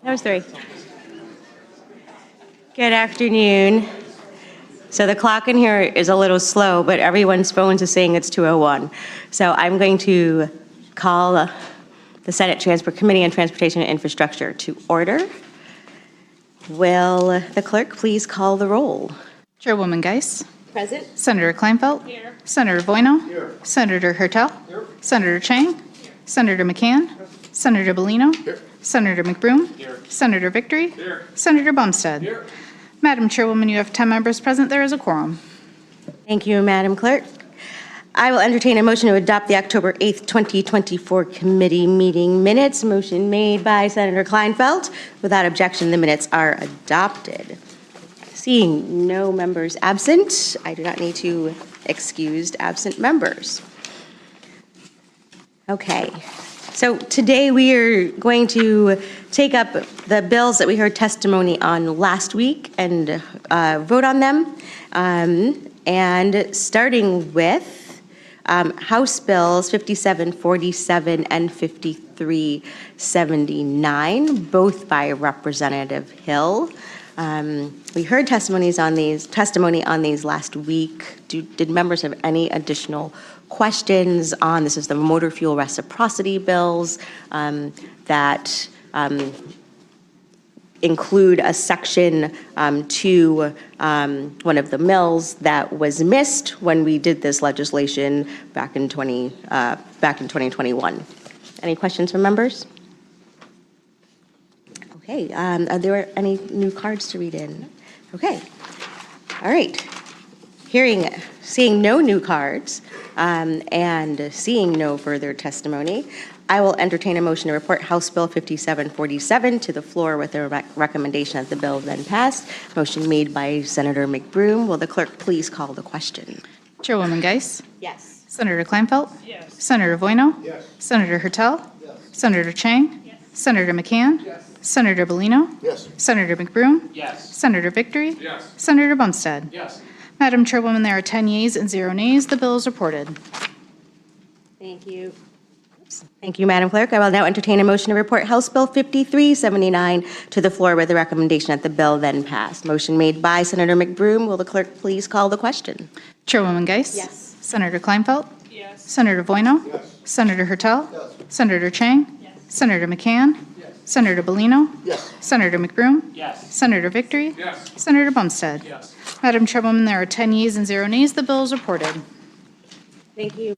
That was 3. Good afternoon. So the clock in here is a little slow, but everyone's phones is saying it's 2:01. So I'm going to call the Senate Transport Committee on Transportation and Infrastructure to order. Will the clerk please call the roll? Chairwoman Geis. Present. Senator Kleinfeld. Here. Senator Bueno. Here. Senator Hertel. Here. Senator Chang. Here. Senator McCann. Here. Senator Bellino. Here. Senator McBroom. Here. Senator Victory. Here. Senator Bumstead. Here. Madam Chairwoman, you have 10 members present. There is a quorum. Thank you, Madam Clerk. I will entertain a motion to adopt the October 8th, 2024 committee meeting minutes. Motion made by Senator Kleinfeld. Without objection, the minutes are adopted. Seeing no members absent, I do not need to excuse absent members. Okay, so today we are going to take up the bills that we heard testimony on last week and vote on them. And starting with House Bills 5747 and 5379, both by Representative Hill. We heard testimony on these last week. Did members have any additional questions on this? Is the motor fuel reciprocity bills that include a section to one of the mills that was missed when we did this legislation back in 2021. Any questions from members? Okay, are there any new cards to read in? Okay, all right. Seeing no new cards and seeing no further testimony, I will entertain a motion to report House Bill 5747 to the floor with a recommendation that the bill then pass. Motion made by Senator McBroom. Will the clerk please call the question? Chairwoman Geis. Yes. Senator Kleinfeld. Yes. Senator Bueno. Yes. Senator Hertel. Yes. Senator Chang. Yes. Senator McCann. Yes. Senator Bellino. Yes. Senator McBroom. Yes. Senator Victory. Yes. Senator Bumstead. Yes. Madam Chairwoman, there are 10 yeas and 0 nays. The bill is reported. Thank you. Thank you, Madam Clerk. I will now entertain a motion to report House Bill 5379 to the floor with a recommendation that the bill then pass. Motion made by Senator McBroom. Will the clerk please call the question? Chairwoman Geis. Yes. Senator Kleinfeld. Yes. Senator Bueno. Yes. Senator Hertel. Yes. Senator Chang. Yes. Senator McCann. Yes. Senator Bellino. Yes. Senator McBroom. Yes. Senator Victory. Yes. Senator Bumstead. Yes. Madam Chairwoman, there are 10 yeas and 0 nays. The bill is reported. Thank you.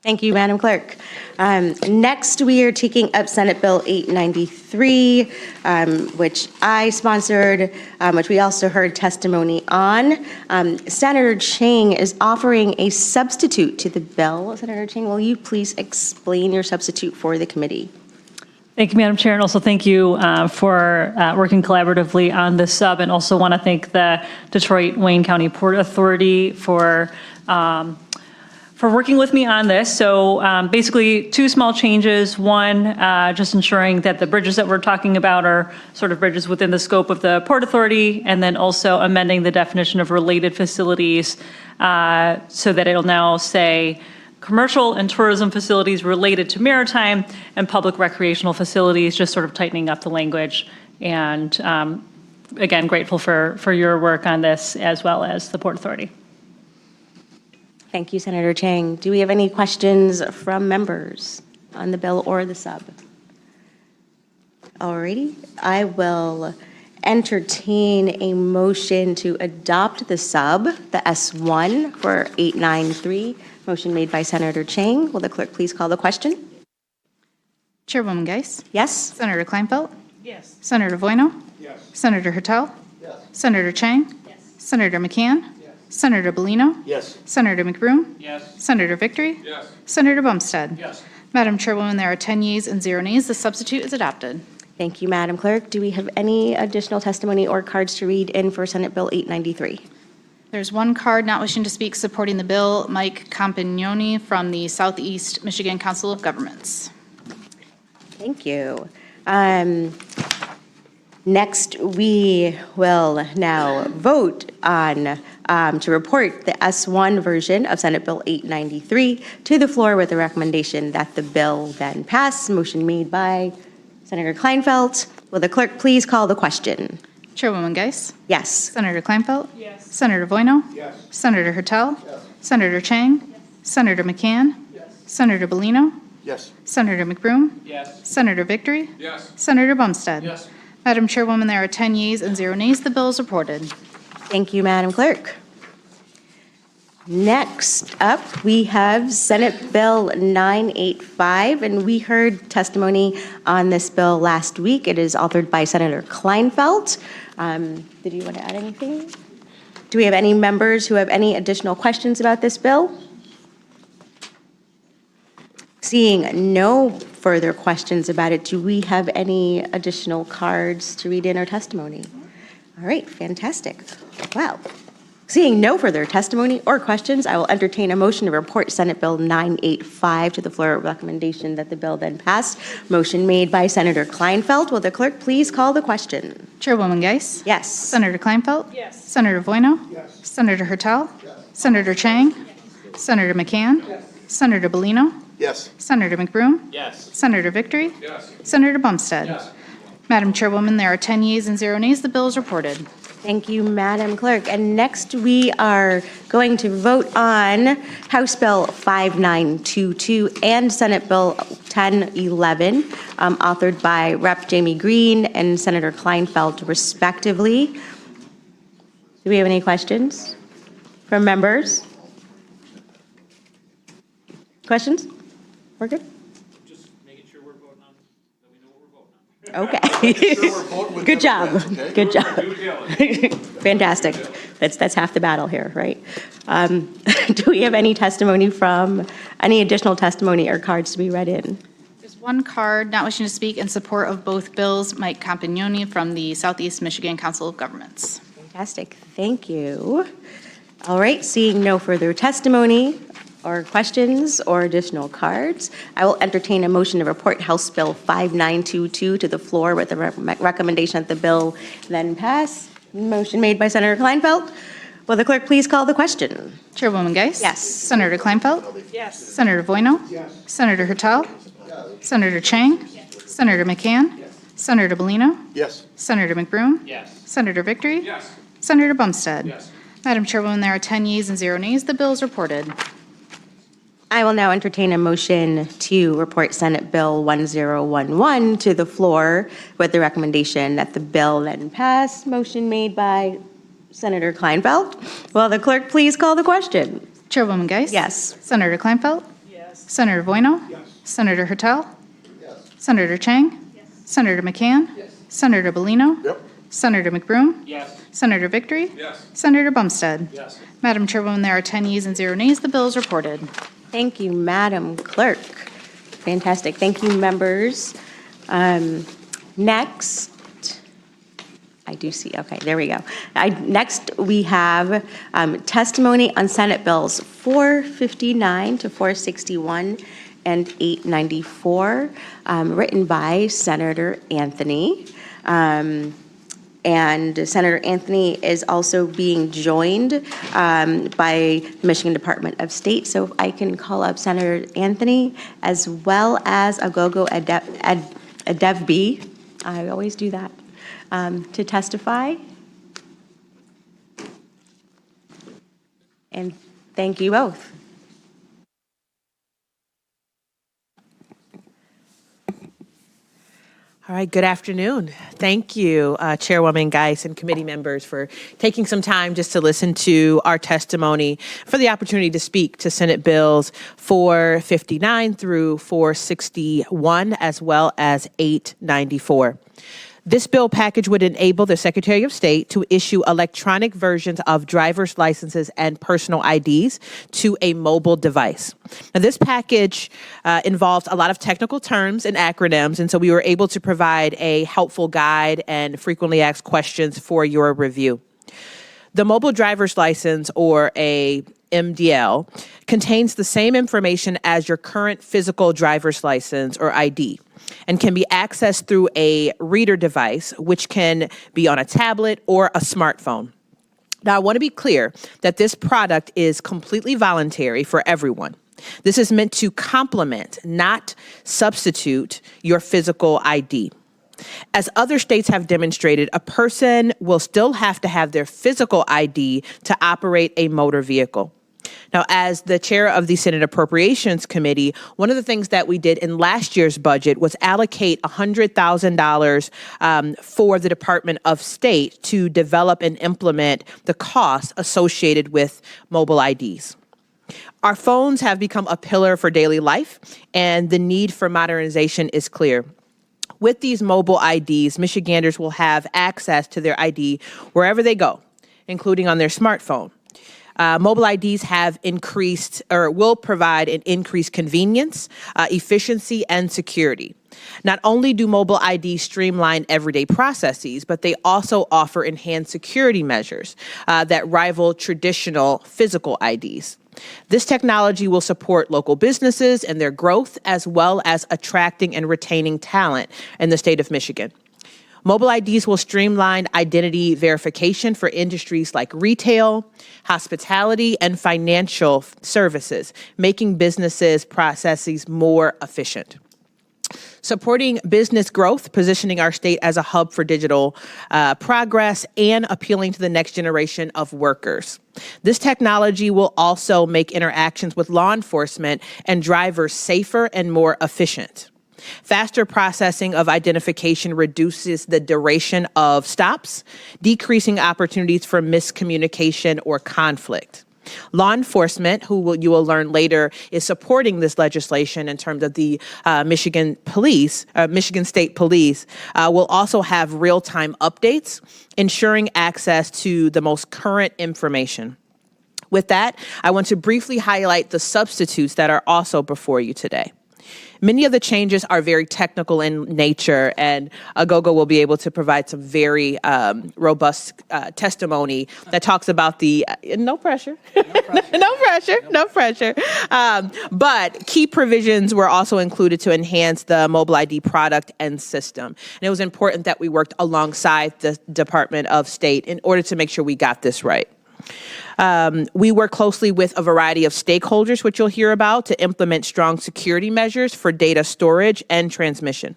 Thank you, Madam Clerk. Next, we are taking up Senate Bill 893, which I sponsored, which we also heard testimony on. Senator Chang is offering a substitute to the bill. Senator Chang, will you please explain your substitute for the committee? Thank you, Madam Chair, and also thank you for working collaboratively on this sub, and also want to thank the Detroit Wayne County Port Authority for working with me on this. So basically 2 small changes. One, just ensuring that the bridges that we're talking about are sort of bridges within the scope of the Port Authority, and then also amending the definition of related facilities so that it'll now say commercial and tourism facilities related to maritime and public recreational facilities, just sort of tightening up the language. And again, grateful for your work on this as well as the Port Authority. Thank you, Senator Chang. Do we have any questions from members on the bill or the sub? Alrighty, I will entertain a motion to adopt the sub, the S1 for 893. Motion made by Senator Chang. Will the clerk please call the question? Chairwoman Geis. Yes? Senator Kleinfeld. Yes. Senator Bueno. Yes. Senator Hertel. Yes. Senator Chang. Yes. Senator McCann. Yes. Senator Bellino. Yes. Senator McBroom. Yes. Senator Victory. Yes. Senator Bumstead. Yes. Madam Chairwoman, there are 10 yeas and 0 nays. The substitute is adopted. Thank you, Madam Clerk. Do we have any additional testimony or cards to read in for Senate Bill 893? There's one card not wishing to speak supporting the bill, Mike Campagnoni from the Southeast Michigan Council of Governments. Thank you. Next, we will now vote on to report the S1 version of Senate Bill 893 to the floor with a recommendation that the bill then pass. Motion made by Senator Kleinfeld. Will the clerk please call the question? Chairwoman Geis? Yes. Senator Kleinfeld? Yes. Senator Voino? Yes. Senator Hertel? Yes. Senator Chang? Yes. Senator McCann? Yes. Senator Bellino? Yes. Senator McBroom? Yes. Senator Victory? Yes. Senator Bumstead? Yes. Madam Chairwoman, there are 10 yeas and 0 nays. The bill is reported. Thank you, Madam Clerk. Next up, we have Senate Bill 985, and we heard testimony on this bill last week. It is authored by Senator Kleinfeld. Did you want to add anything? Do we have any members who have any additional questions about this bill? Seeing no further questions about it, do we have any additional cards to read in or testimony? All right, fantastic. Wow. Seeing no further testimony or questions, I will entertain a motion to report Senate Bill 985 to the floor with recommendation that the bill then pass. Motion made by Senator Kleinfeld. Will the clerk please call the question? Chairwoman Geis? Yes. Senator Kleinfeld? Yes. Senator Voino? Yes. Senator Hertel? Yes. Senator Chang? Yes. Senator McCann? Yes. Senator Bellino? Yes. Senator McBroom? Yes. Senator Victory? Yes. Senator Bumstead? Yes. Madam Chairwoman, there are 10 yeas and 0 nays. The bill is reported. Thank you, Madam Clerk. And next, we are going to vote on House Bill 5922 and Senate Bill 1011, authored by Rep. Jamie Green and Senator Kleinfeld, respectively. Do we have any questions from members? Questions? We're good? Just making sure we're voting on, that we know what we're voting on. Okay. Good job. Good job. Due diligence. Fantastic. That's half the battle here, right? Do we have any additional testimony or cards to be read in? There's one card not wishing to speak in support of both bills, Mike Campagnoni from the Southeast Michigan Council of Governments. Fantastic. Thank you. All right, seeing no further testimony or questions or additional cards, I will entertain a motion to report House Bill 5922 to the floor with the recommendation that the bill then pass. Motion made by Senator Kleinfeld. Will the clerk please call the question? Chairwoman Geis? Yes. Senator Kleinfeld? Yes. Senator Voino? Yes. Senator Hertel? Yes. Senator Chang? Yes. Senator McCann? Yes. Senator Bellino? Yes. Senator McBroom? Yes. Senator Victory? Yes. Senator Bumstead? Yes. Madam Chairwoman, there are 10 yeas and 0 nays. The bill is reported. I will now entertain a motion to report Senate Bill 1011 to the floor with the recommendation that the bill then pass. Motion made by Senator Kleinfeld. Will the clerk please call the question? Chairwoman Geis? Yes. Senator Kleinfeld? Yes. Senator Voino? Yes. Senator Hertel? Yes. Senator Chang? Yes. Senator McCann? Yes. Senator Bellino? Yep. Senator McBroom? Yes. Senator Victory? Yes. Senator Bumstead? Yes. Madam Chairwoman, there are 10 yeas and 0 nays. The bill is reported. Thank you, Madam Clerk. Fantastic. Thank you, members. Next, I do see, okay, there we go. Next, we have testimony on Senate Bills 459 to 461 and 894, written by Senator Anthony. And Senator Anthony is also being joined by the Michigan Department of State. So if I can call up Senator Anthony as well as Agogo Adevbi, I always do that, to testify. And thank you both. All right, good afternoon. Thank you, Chairwoman Geis and committee members for taking some time just to listen to our testimony, for the opportunity to speak to Senate Bills 459 through 461, as well as 894. This bill package would enable the Secretary of State to issue electronic versions of driver's licenses and personal IDs to a mobile device. Now, this package involved a lot of technical terms and acronyms, and so we were able to provide a helpful guide and frequently asked questions for your review. The mobile driver's license, or a MDL, contains the same information as your current physical driver's license or ID, and can be accessed through a reader device, which can be on a tablet or a smartphone. Now, I want to be clear that this product is completely voluntary for everyone. This is meant to complement, not substitute, your physical ID. As other states have demonstrated, a person will still have to have their physical ID to operate a motor vehicle. Now, as the chair of the Senate Appropriations Committee, one of the things that we did in last year's budget was allocate $100,000 for the Department of State to develop and implement the costs associated with mobile IDs. Our phones have become a pillar for daily life, and the need for modernization is clear. With these mobile IDs, Michiganders will have access to their ID wherever they go, including on their smartphone. Mobile IDs have increased or will provide an increased convenience, efficiency, and security. Not only do mobile IDs streamline everyday processes, but they also offer enhanced security measures that rival traditional physical IDs. This technology will support local businesses and their growth, as well as attracting and retaining talent in the state of Michigan. Mobile IDs will streamline identity verification for industries like retail, hospitality, and financial services, making businesses' processes more efficient. Supporting business growth, positioning our state as a hub for digital progress, and appealing to the next generation of workers. This technology will also make interactions with law enforcement and drivers safer and more efficient. Faster processing of identification reduces the duration of stops, decreasing opportunities for miscommunication or conflict. Law enforcement, you will learn later, is supporting this legislation in terms of the Michigan State Police, will also have real-time updates, ensuring access to the most current information. With that, I want to briefly highlight the substitutes that are also before you today. Many of the changes are very technical in nature, and Agogo will be able to provide some very robust testimony that talks about the, no pressure, no pressure. But key provisions were also included to enhance the mobile ID product and system. And it was important that we worked alongside the Department of State in order to make sure we got this right. We work closely with a variety of stakeholders, which you'll hear about, to implement strong security measures for data storage and transmission.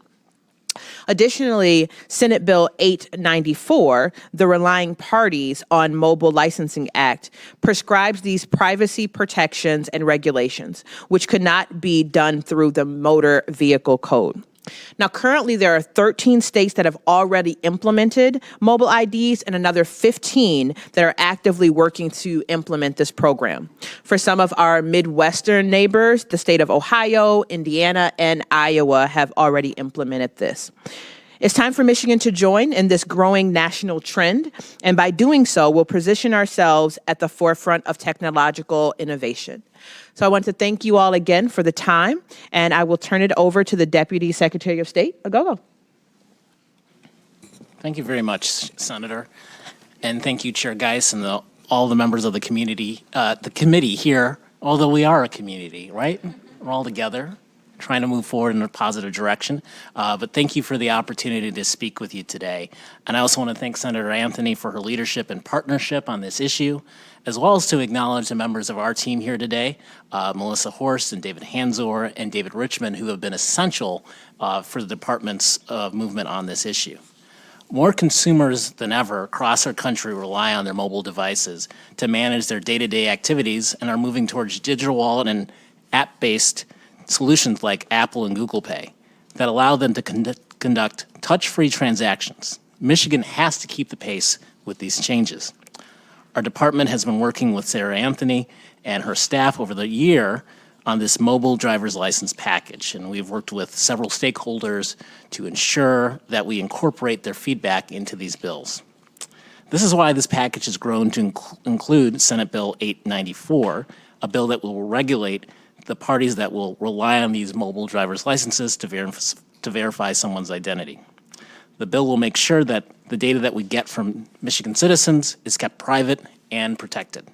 Additionally, Senate Bill 894, the Relying Parties on Mobile Licensing Act, prescribes these privacy protections and regulations, which could not be done through the Motor Vehicle Code. Now, currently, there are 13 states that have already implemented mobile IDs and another 15 that are actively working to implement this program. For some of our Midwestern neighbors, the state of Ohio, Indiana, and Iowa have already implemented this. It's time for Michigan to join in this growing national trend, and by doing so, we'll position ourselves at the forefront of technological innovation. So I want to thank you all again for the time, and I will turn it over to the Deputy Secretary of State, Agogo. Thank you very much, Senator, and thank you, Chair Geis, and all the members of the community, the committee here. Although we are a community, right? We're all together, trying to move forward in a positive direction. But thank you for the opportunity to speak with you today. And I also want to thank Senator Anthony for her leadership and partnership on this issue, as well as to acknowledge the members of our team here today, Melissa Horst and David Hanzor and David Richmond, who have been essential for the department's movement on this issue. More consumers than ever across our country rely on their mobile devices to manage their day-to-day activities and are moving towards digital wallet and app-based solutions like Apple and Google Pay that allow them to conduct touch-free transactions. Michigan has to keep the pace with these changes. Our department has been working with Sarah Anthony and her staff over the year on this mobile driver's license package, and we've worked with several stakeholders to ensure that we incorporate their feedback into these bills. This is why this package has grown to include Senate Bill 894, a bill that will regulate the parties that will rely on these mobile driver's licenses to verify someone's identity. The bill will make sure that the data that we get from Michigan citizens is kept private and protected.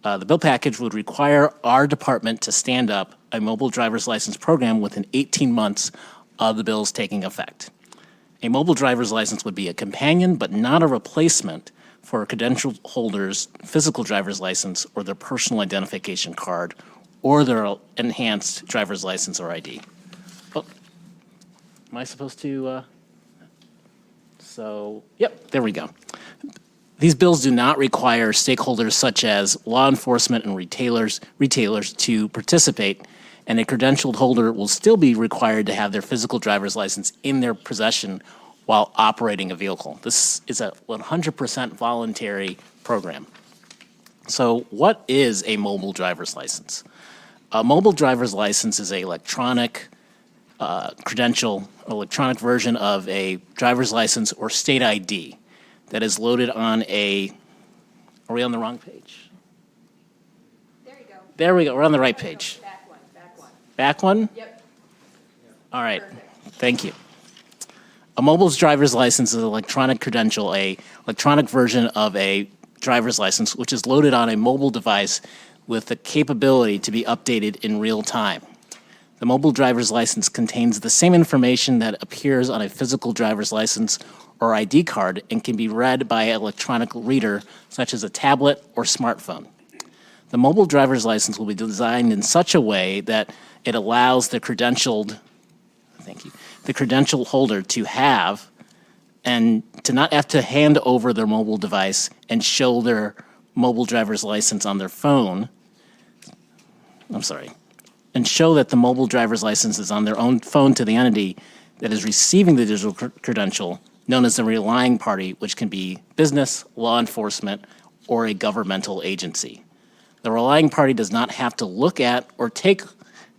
The bill package would require our department to stand up a mobile driver's license program within 18 months of the bill's taking effect. A mobile driver's license would be a companion but not a replacement for a credential holder's physical driver's license or their personal identification card or their enhanced driver's license or ID. Oh, am I supposed to? So, yep, there we go. These bills do not require stakeholders such as law enforcement and retailers to participate, and a credentialed holder will still be required to have their physical driver's license in their possession while operating a vehicle. This is a 100% voluntary program. So what is a mobile driver's license? A mobile driver's license is an electronic credential, electronic version of a driver's license or state ID that is loaded on a, are we on the wrong page? There you go. There we go, we're on the right page. Back one, back one. Back one? Yep. All right, thank you. A mobile driver's license is an electronic credential, a electronic version of a driver's license, which is loaded on a mobile device with the capability to be updated in real time. The mobile driver's license contains the same information that appears on a physical driver's license or ID card and can be read by an electronic reader such as a tablet or smartphone. The mobile driver's license will be designed in such a way that it allows the credentialed, the credential holder to have and to not have to hand over their mobile device and show their mobile driver's license on their phone. And show that the mobile driver's license is on their own phone to the entity that is receiving the digital credential, known as the relying party, which can be business, law enforcement, or a governmental agency. The relying party does not have to look at or take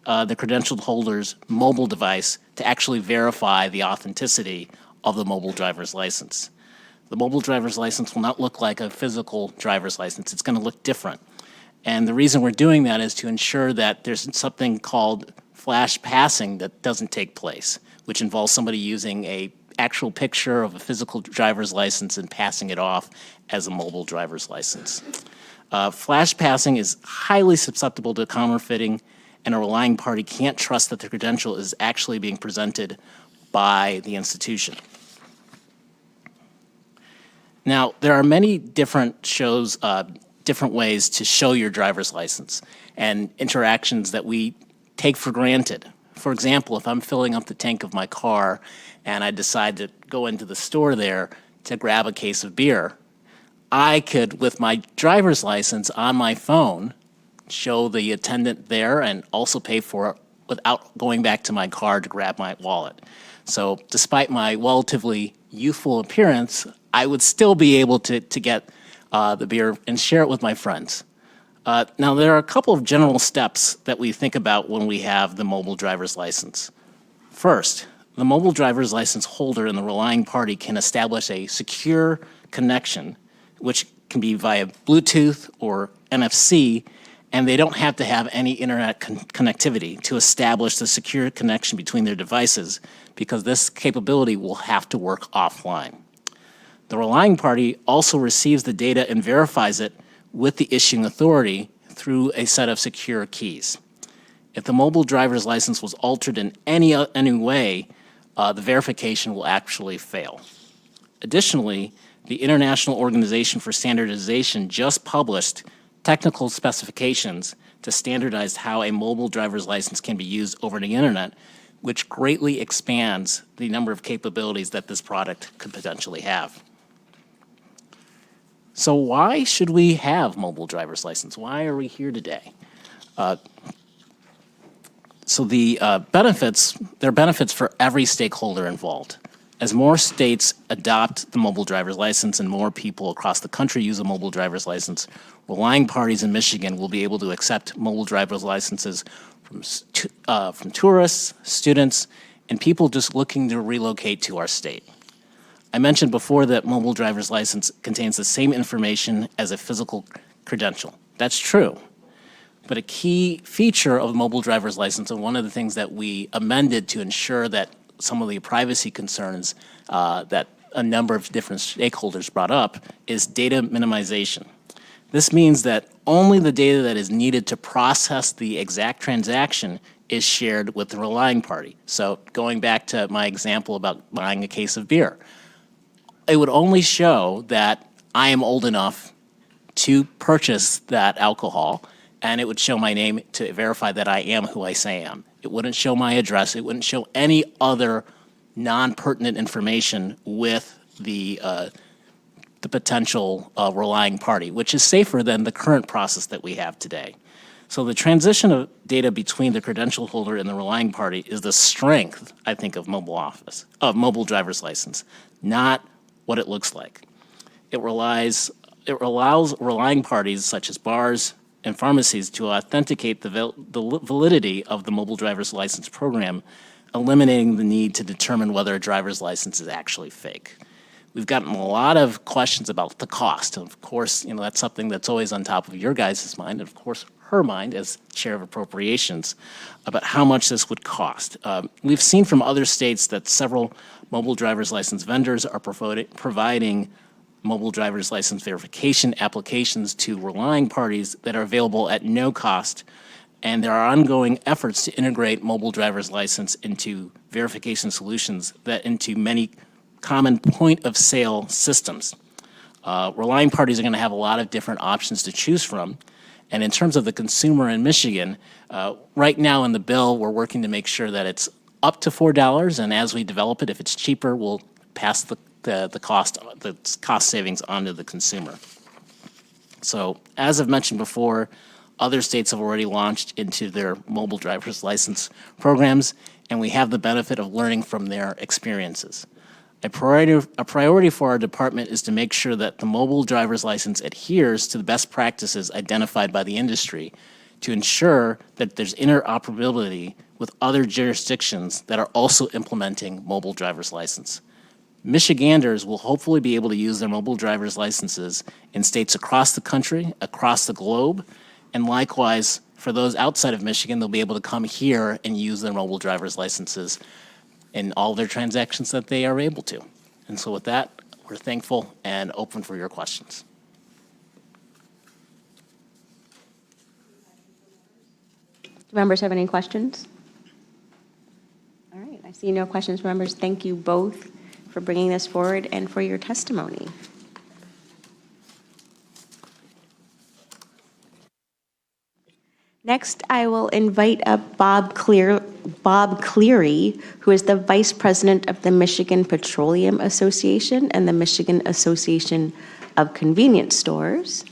the credentialed holder's mobile device to actually verify the authenticity of the mobile driver's license. The mobile driver's license will not look like a physical driver's license. It's going to look different. And the reason we're doing that is to ensure that there's something called flash passing that doesn't take place, which involves somebody using a actual picture of a physical driver's license and passing it off as a mobile driver's license. Flash passing is highly susceptible to counterfeiting, and a relying party can't trust that the credential is actually being presented by the institution. Now, there are many different different ways to show your driver's license and interactions that we take for granted. For example, if I'm filling up the tank of my car and I decide to go into the store there to grab a case of beer, I could, with my driver's license on my phone, show the attendant there and also pay for it without going back to my car to grab my wallet. So despite my relatively youthful appearance, I would still be able to get the beer and share it with my friends. Now, there are a couple of general steps that we think about when we have the mobile driver's license. First, the mobile driver's license holder and the relying party can establish a secure connection, which can be via Bluetooth or NFC, and they don't have to have any internet connectivity to establish the secure connection between their devices, because this capability will have to work offline. The relying party also receives the data and verifies it with the issuing authority through a set of secure keys. If the mobile driver's license was altered in any way, the verification will actually fail. Additionally, the International Organization for Standardization just published technical specifications to standardize how a mobile driver's license can be used over the internet, which greatly expands the number of capabilities that this product could potentially have. So why should we have mobile driver's license? Why are we here today? So the benefits, there are benefits for every stakeholder involved. As more states adopt the mobile driver's license and more people across the country use a mobile driver's license, relying parties in Michigan will be able to accept mobile driver's licenses from tourists, students, and people just looking to relocate to our state. I mentioned before that mobile driver's license contains the same information as a physical credential. That's true. But a key feature of mobile driver's license, and one of the things that we amended to ensure that some of the privacy concerns that a number of different stakeholders brought up, is data minimization. This means that only the data that is needed to process the exact transaction is shared with the relying party. So going back to my example about buying a case of beer, it would only show that I am old enough to purchase that alcohol, and it would show my name to verify that I am who I say I am. It wouldn't show my address. It wouldn't show any other non-pertinent information with the potential relying party, which is safer than the current process that we have today. So the transition of data between the credential holder and the relying party is the strength, I think, of mobile driver's license, not what it looks like. It allows relying parties such as bars and pharmacies to authenticate the validity of the mobile driver's license program, eliminating the need to determine whether a driver's license is actually fake. We've gotten a lot of questions about the cost. Of course, that's something that's always on top of your guys' mind, and of course, her mind as Chair of Appropriations, about how much this would cost. We've seen from other states that several mobile driver's license vendors are providing mobile driver's license verification applications to relying parties that are available at no cost, and there are ongoing efforts to integrate mobile driver's license into verification solutions into many common point-of-sale systems. Relying parties are going to have a lot of different options to choose from. And in terms of the consumer in Michigan, right now in the bill, we're working to make sure that it's up to $4, and as we develop it, if it's cheaper, we'll pass the cost savings onto the consumer. So as I've mentioned before, other states have already launched into their mobile driver's license programs, and we have the benefit of learning from their experiences. A priority for our department is to make sure that the mobile driver's license adheres to the best practices identified by the industry to ensure that there's interoperability with other jurisdictions that are also implementing mobile driver's license. Michiganders will hopefully be able to use their mobile driver's licenses in states across the country, across the globe, and likewise, for those outside of Michigan, they'll be able to come here and use their mobile driver's licenses in all their transactions that they are able to. And so with that, we're thankful and open for your questions. Do members have any questions? All right, I see no questions, members. Thank you both for bringing this forward and for your testimony. Next, I will invite up Bob Cleary, who is the Vice President of the Michigan Petroleum Association and the Michigan Association of Convenience Stores.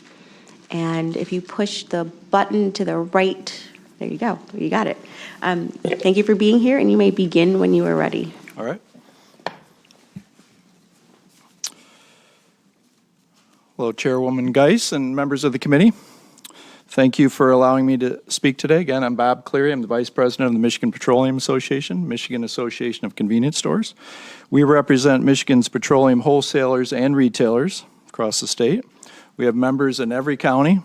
And if you push the button to the right, there you go, you got it. Thank you for being here, and you may begin when you are ready. All right. Hello, Chairwoman Geis and members of the committee. Thank you for allowing me to speak today. Again, I'm Bob Cleary. I'm the Vice President of the Michigan Petroleum Association, Michigan Association of Convenience Stores. We represent Michigan's petroleum wholesalers and retailers across the state. We have members in every county.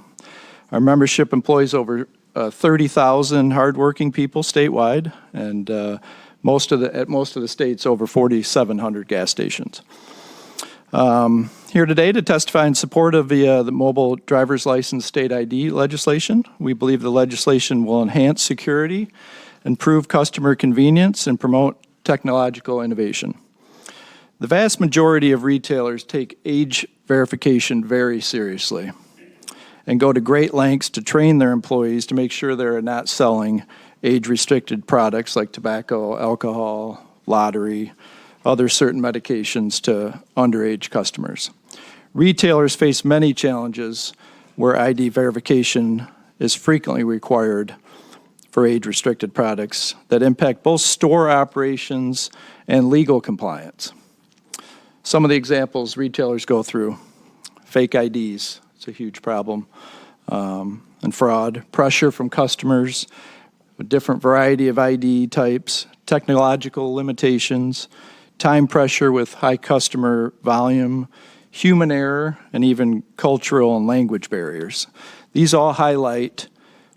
Our membership employs over 30,000 hardworking people statewide, and at most of the states, over 4,700 gas stations. Here today to testify in support of the mobile driver's license state ID legislation. We believe the legislation will enhance security, improve customer convenience, and promote technological innovation. The vast majority of retailers take age verification very seriously and go to great lengths to train their employees to make sure they're not selling age-restricted products like tobacco, alcohol, lottery, other certain medications to underage customers. Retailers face many challenges where ID verification is frequently required for age-restricted products that impact both store operations and legal compliance. Some of the examples retailers go through: fake IDs, it's a huge problem, and fraud, pressure from customers, a different variety of ID types, technological limitations, time pressure with high customer volume, human error, and even cultural and language barriers. These all highlight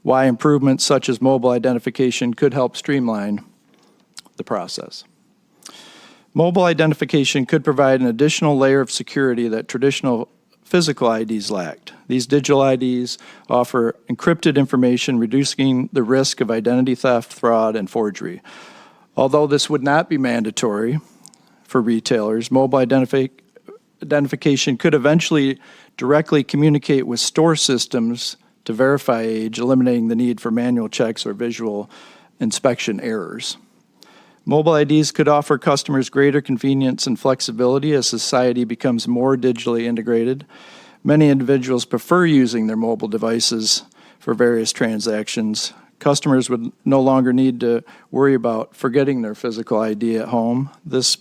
why improvements such as mobile identification could help streamline the process. Mobile identification could provide an additional layer of security that traditional physical IDs lacked. These digital IDs offer encrypted information, reducing the risk of identity theft, fraud, and forgery. Although this would not be mandatory for retailers, mobile identification could eventually directly communicate with store systems to verify age, eliminating the need for manual checks or visual inspection errors. Mobile IDs could offer customers greater convenience and flexibility as society becomes more digitally integrated. Many individuals prefer using their mobile devices for various transactions. Customers would no longer need to worry about forgetting their physical ID at home. This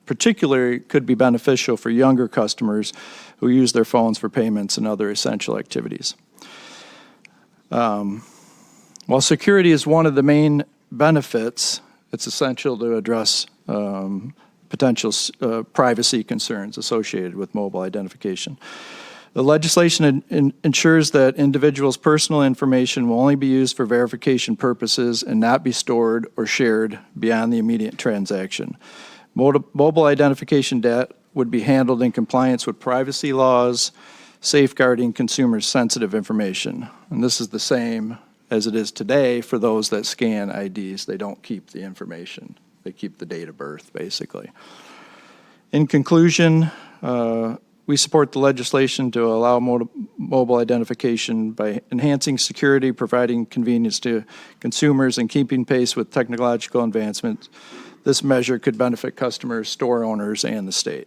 particularly could be beneficial for younger customers who use their phones for payments and other essential activities. While security is one of the main benefits, it's essential to address potential privacy concerns associated with mobile identification. The legislation ensures that individuals' personal information will only be used for verification purposes and not be stored or shared beyond the immediate transaction. Mobile identification data would be handled in compliance with privacy laws, safeguarding consumers' sensitive information. And this is the same as it is today for those that scan IDs. They don't keep the information. They keep the date of birth, basically. In conclusion, we support the legislation to allow mobile identification by enhancing security, providing convenience to consumers, and keeping pace with technological advancements. This measure could benefit customers, store owners, and the state.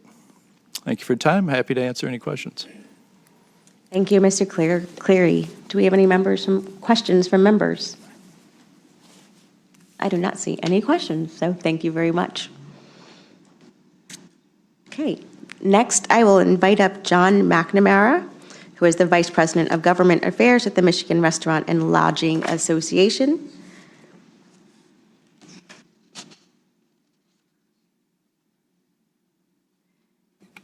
Thank you for your time. Happy to answer any questions. Thank you, Mr. Cleary. Do we have any questions from members? I do not see any questions, so thank you very much. Okay, next I will invite up John McNamara, who is the Vice President of Government Affairs at the Michigan Restaurant and Lodging Association.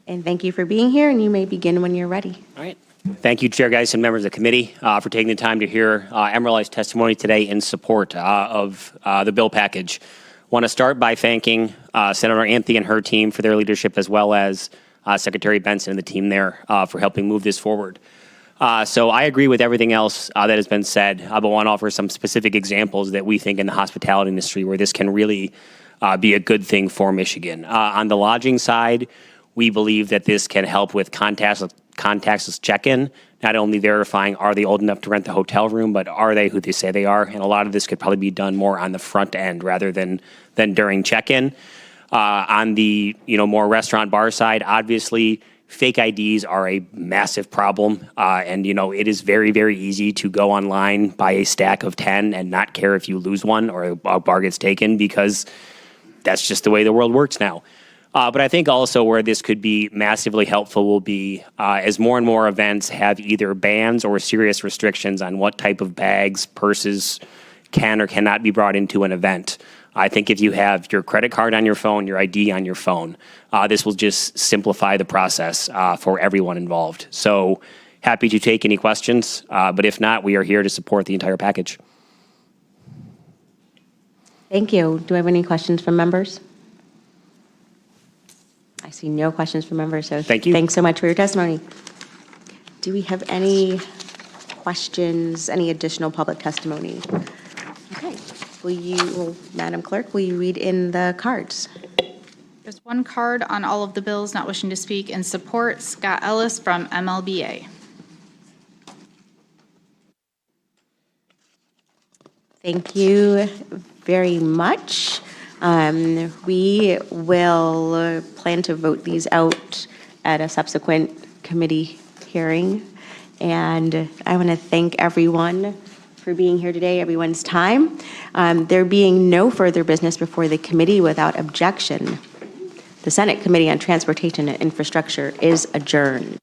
And thank you for being here, and you may begin when you're ready. All right. Thank you, Chair Geis and members of the committee for taking the time to hear Emerald's testimony today in support of the bill package. Want to start by thanking Senator Anthony and her team for their leadership, as well as Secretary Benson and the team there for helping move this forward. So I agree with everything else that has been said, but want to offer some specific examples that we think in the hospitality industry where this can really be a good thing for Michigan. On the lodging side, we believe that this can help with contactless check-in, not only verifying are they old enough to rent the hotel room, but are they who they say they are? And a lot of this could probably be done more on the front end rather than during check-in. On the more restaurant bar side, obviously, fake IDs are a massive problem. And it is very, very easy to go online, buy a stack of 10 and not care if you lose one or a bar gets taken, because that's just the way the world works now. But I think also where this could be massively helpful will be as more and more events have either bans or serious restrictions on what type of bags, purses can or cannot be brought into an event. I think if you have your credit card on your phone, your ID on your phone, this will just simplify the process for everyone involved. So happy to take any questions, but if not, we are here to support the entire package. Thank you. Do I have any questions from members? I see no questions from members, so Thank you. Thanks so much for your testimony. Do we have any questions, any additional public testimony? Okay. Madam Clerk, will you read in the cards? There's one card on all of the bills not wishing to speak in support. Scott Ellis from MLBA. Thank you very much. We will plan to vote these out at a subsequent committee hearing. And I want to thank everyone for being here today, everyone's time. There being no further business before the committee without objection, the Senate Committee on Transportation and Infrastructure is adjourned.